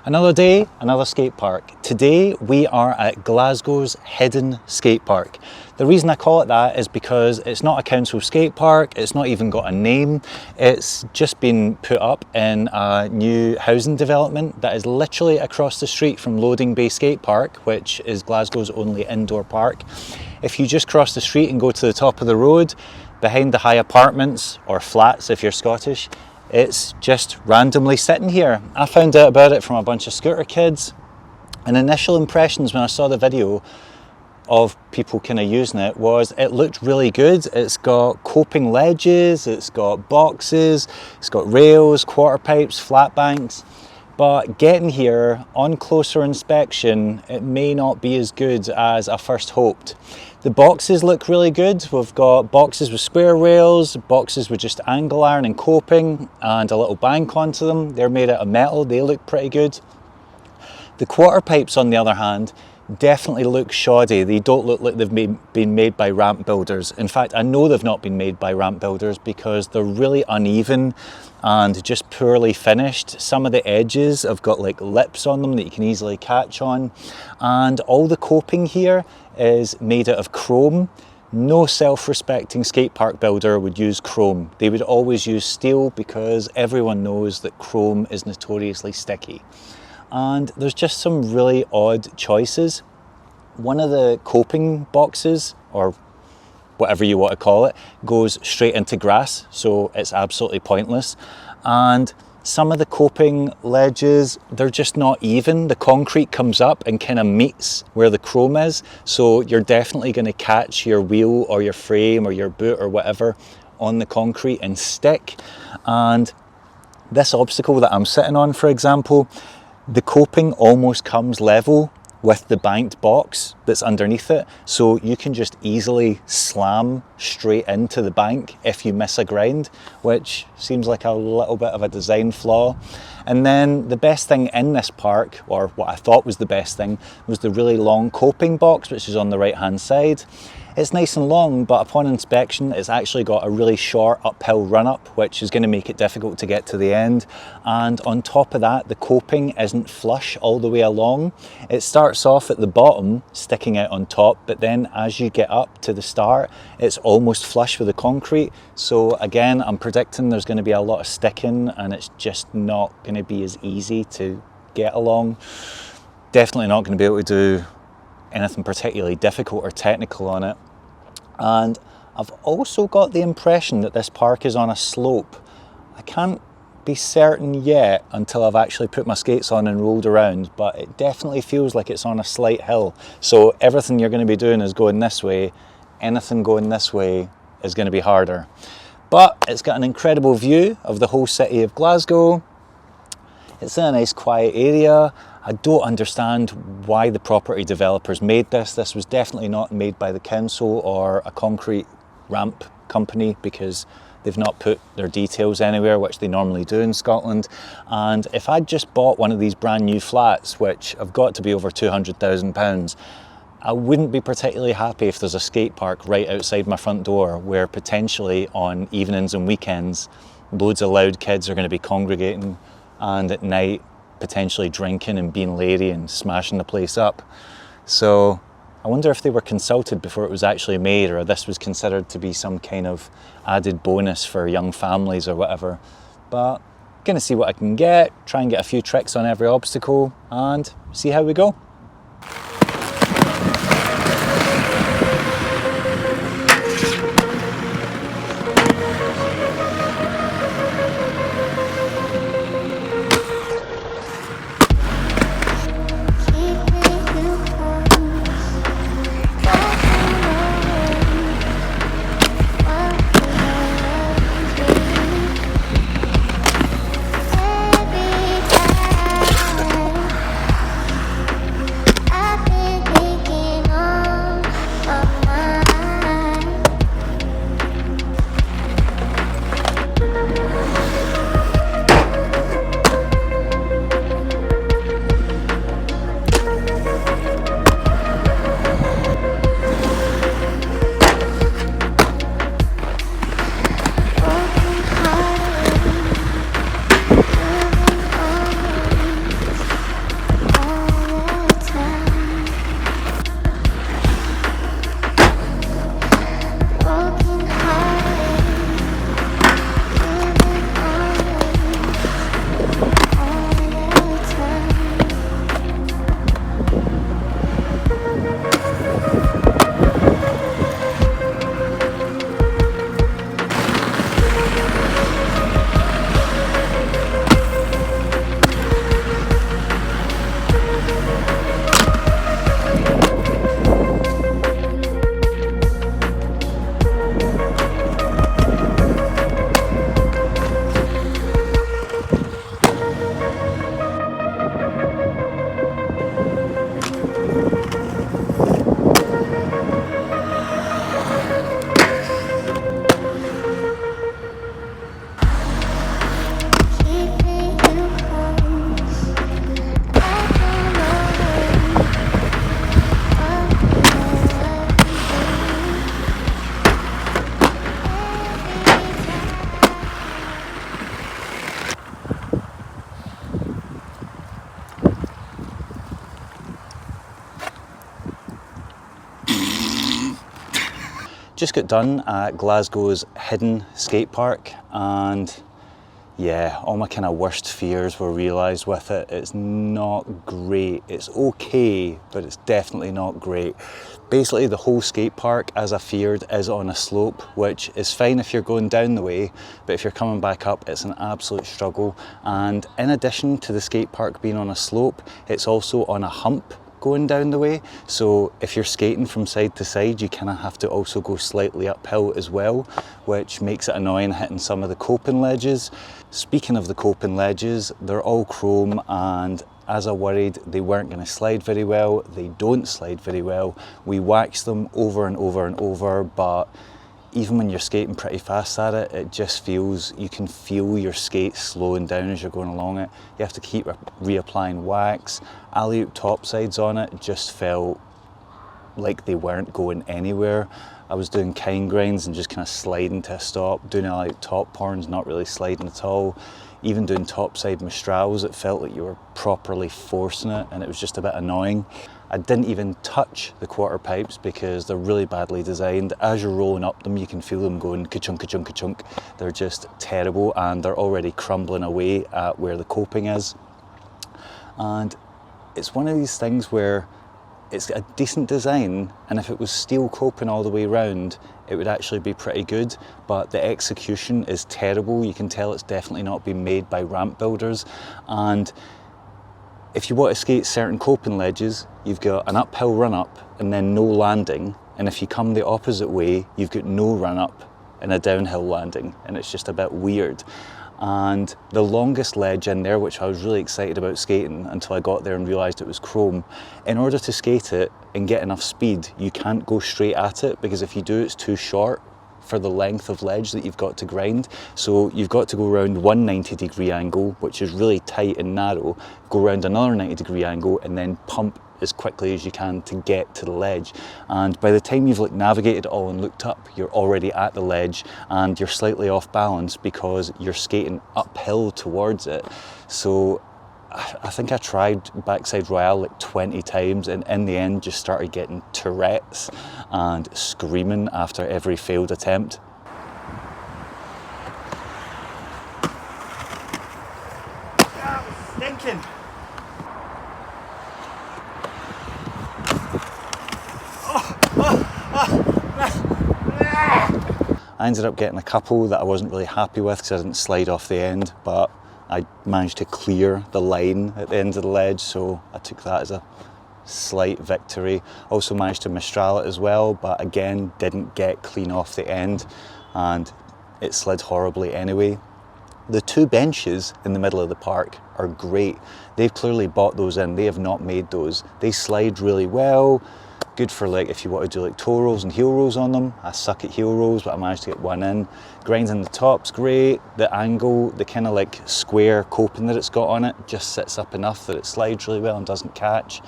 Another day, another skate park. Today we are at Glasgow's hidden skate park. The reason I call it that is because it's not a council skate park, it's not even got a name, it's just been put up in a new housing development that is literally across the street from Loading Bay Skatepark, which is Glasgow's only indoor park. If you just cross the street and go to the top of the road, behind the high apartments, or flats if you're Scottish, it's just randomly sitting here. I found out about it from a bunch of scooter kids, and initial impressions when I saw the video of people kind of using it was it looked really good. It's got coping ledges, it's got boxes, it's got rails, quarter pipes, flat banks, but getting here on closer inspection it may not be as good as I first hoped. The boxes look really good. We've got boxes with square rails, boxes with just angle iron and coping and a little bank onto them. They're made out of metal, they look pretty good. The quarter pipes on the other hand definitely look shoddy. They don't look like they've been made by ramp builders. In fact, I know they've not been made by ramp builders because they're really uneven and just poorly finished. Some of the edges have got like lips on them that you can easily catch on, and all the coping here is made out of chrome. No self-respecting skate park builder would use chrome. They would always use steel because everyone knows that chrome is notoriously sticky. And there's just some really odd choices. One of the coping boxes, or whatever you want to call it, goes straight into grass, so it's absolutely pointless. And some of the coping ledges, they're just not even. The concrete comes up and kind of meets where the chrome is, so you're definitely going to catch your wheel or your frame or your boot or whatever on the concrete and stick. And this obstacle that I'm sitting on, for example, the coping almost comes level with the banked box that's underneath it, so you can just easily slam straight into the bank if you miss a grind, which seems like a little bit of a design flaw. And then the best thing in this park, or what I thought was the best thing, was the really long coping box, which is on the right hand side. It's nice and long, but upon inspection it's actually got a really short uphill run up, which is going to make it difficult to get to the end. And on top of that, the coping isn't flush all the way along. It starts off at the bottom sticking out on top, but then as you get up to the start it's almost flush with the concrete. So again, I'm predicting there's going to be a lot of sticking and it's just not going to be as easy to get along. Definitely not going to be able to do anything particularly difficult or technical on it. And I've also got the impression that this park is on a slope. I can't be certain yet until I've actually put my skates on and rolled around, but it definitely feels like it's on a slight hill. So everything you're going to be doing is going this way. Anything going this way is going to be harder. But it's got an incredible view of the whole city of Glasgow. It's in a nice quiet area. I don't understand why the property developers made this. This was definitely not made by the council or a concrete ramp company, because they've not put their details anywhere, which they normally do in Scotland. And if I'd just bought one of these brand new flats, which have got to be over £200,000, I wouldn't be particularly happy if there's a skate park right outside my front door where potentially on evenings and weekends loads of loud kids are going to be congregating, and at night potentially drinking and being lady and smashing the place up. So I wonder if they were consulted before it was actually made, or this was considered to be some kind of added bonus for young families or whatever. But I'm gonna see what I can get, try and get a few tricks on every obstacle and see how we go. just got done at Glasgow's hidden skate park, and yeah, all my kind of worst fears were realised with it. It's not great. It's okay, but it's definitely not great. Basically, the whole skate park, as I feared, is on a slope, which is fine if you're going down the way, but if you're coming back up, it's an absolute struggle. And in addition to the skate park being on a slope, it's also on a hump going down the way. So if you're skating from side to side, you kind of have to also go slightly uphill as well, which makes it annoying hitting some of the coping ledges. Speaking of the coping ledges, they're all chrome, and as I worried, they weren't going to slide very well. They don't slide very well. We waxed them over and over and over, but even when you're skating pretty fast at it, it just feels, you can feel your skate slowing down as you're going along it. You have to keep reapplying wax. Alley-oop topsides on it just felt like they weren't going anywhere. I was doing kind grinds and just kind of sliding to a stop. Doing alley-oop top porns, not really sliding at all. Even doing topside Mistrals, it felt like you were properly forcing it, and it was just a bit annoying. I didn't even touch the quarter pipes because they're really badly designed. As you're rolling up them, you can feel them going ka-chunk, ka-chunk, ka-chunk. They're just terrible, and they're already crumbling away at where the coping is. And it's one of these things where it's a decent design, and if it was steel coping all the way around, it would actually be pretty good, but the execution is terrible. You can tell it's definitely not been made by ramp builders. And if you want to skate certain coping ledges, you've got an uphill run up and then no landing. And if you come the opposite way, you've got no run up and a downhill landing. And it's just a bit weird. And the longest ledge in there, which I was really excited about skating until I got there and realised it was chrome, in order to skate it and get enough speed, you can't go straight at it, because if you do, it's too short for the length of ledge that you've got to grind. So you've got to go around one 90-degree angle, which is really tight and narrow, go around another 90-degree angle, and then pump as quickly as you can to get to the ledge. And by the time you've like navigated it all and looked up, you're already at the ledge, and you're slightly off balance because you're skating uphill towards it. So I think I tried backside Royale like 20 times, and in the end just started getting Tourette's and screaming after every failed attempt. Stinking! I ended up getting a couple that I wasn't really happy with because I didn't slide off the end, but I managed to clear the line at the end of the ledge, so I took that as a slight victory. Also managed to Mistral it as well, but again didn't get clean off the end, and it slid horribly anyway. The two benches in the middle of the park are great. They've clearly bought those in, they have not made those. They slide really well. Good for like if you want to do like toe rolls and heel rolls on them. I suck at heel rolls, but I managed to get one in. Grinding the top's great. The angle, the kind of like square coping that it's got on it just sits up enough that it slides really well and doesn't catch.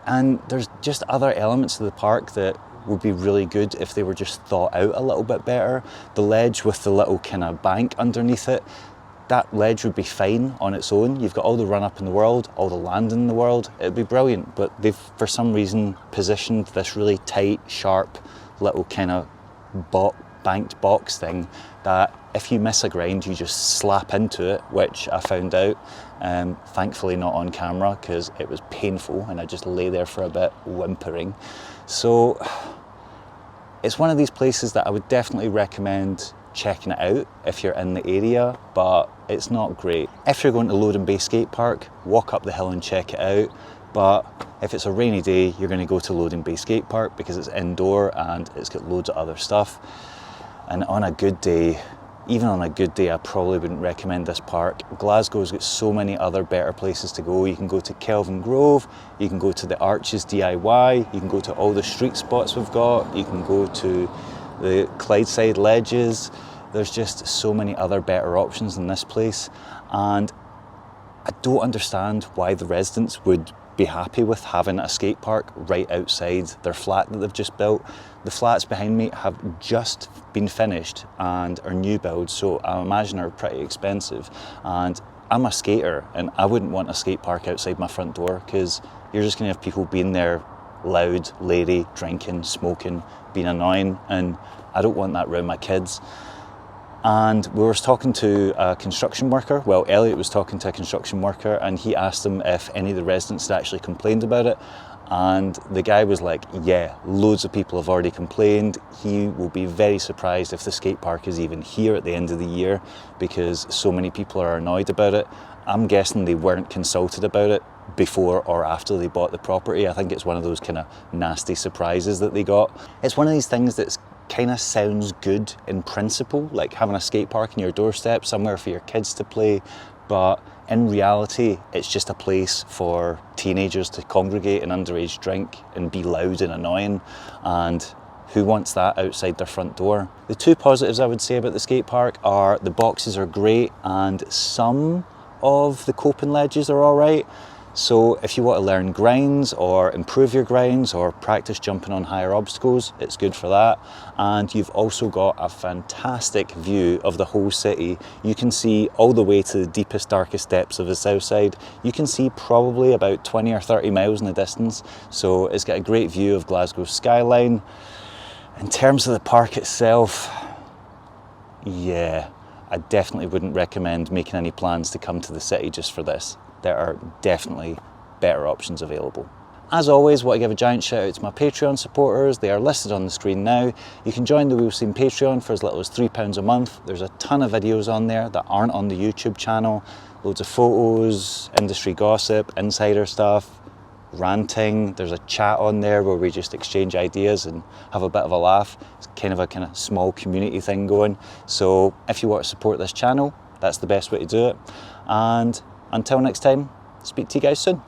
And there's just other elements of the park that would be really good if they were just thought out a little bit better. The ledge with the little kind of bank underneath it, that ledge would be fine on its own. You've got all the run up in the world, all the landing in the world, it'd be brilliant. But they've, for some reason, positioned this really tight, sharp, little kind of banked box thing that if you miss a grind, you just slap into it, which I found out, thankfully not on camera, because it was painful and I just lay there for a bit whimpering. So it's one of these places that I would definitely recommend checking it out if you're in the area, but it's not great. If you're going to Loading Bay Skatepark, walk up the hill and check it out, but if it's a rainy day, you're going to go to Loading Bay Skatepark because it's indoor and it's got loads of other stuff. And on a good day, even on a good day, I probably wouldn't recommend this park. Glasgow's got so many other better places to go. You can go to Kelvin Grove, you can go to the Arches DIY, you can go to all the street spots we've got, you can go to the Clydeside ledges. There's just so many other better options in this place, and I don't understand why the residents would be happy with having a skate park right outside their flat that they've just built. The flats behind me have just been finished and are new builds, so I imagine are pretty expensive, and I'm a skater and I wouldn't want a skate park outside my front door because you're just going to have people being there loud, leery, drinking, smoking, being annoying, and I don't want that around my kids. And we were talking to a construction worker. Well, Elliot was talking to a construction worker, and he asked him if any of the residents had actually complained about it. And the guy was like, yeah, loads of people have already complained. He will be very surprised if the skate park is even here at the end of the year, because so many people are annoyed about it. I'm guessing they weren't consulted about it before or after they bought the property. I think it's one of those kind of nasty surprises that they got. It's one of these things that's kind of sounds good in principle, like having a skate park in your doorstep, somewhere for your kids to play, but in reality it's just a place for teenagers to congregate and underage drink and be loud and annoying, and who wants that outside their front door? The two positives I would say about the skate park are the boxes are great and some of the coping ledges are alright. So if you want to learn grinds or improve your grinds or practice jumping on higher obstacles, it's good for that. And you've also got a fantastic view of the whole city. You can see all the way to the deepest, darkest depths of the south side. You can see probably about 20 or 30 miles in the distance. So it's got a great view of Glasgow's skyline. In terms of the park itself, yeah, I definitely wouldn't recommend making any plans to come to the city just for this. There are definitely better options available. As always, I want to give a giant shout out to my Patreon supporters. They are listed on the screen now. You can join the Wheel Scene Patreon for as little as £3 a month. There's a ton of videos on there that aren't on the YouTube channel. Loads of photos, industry gossip, insider stuff, ranting. There's a chat on there where we just exchange ideas and have a bit of a laugh. It's kind of small community thing going. So if you want to support this channel, that's the best way to do it. And until next time, speak to you guys soon.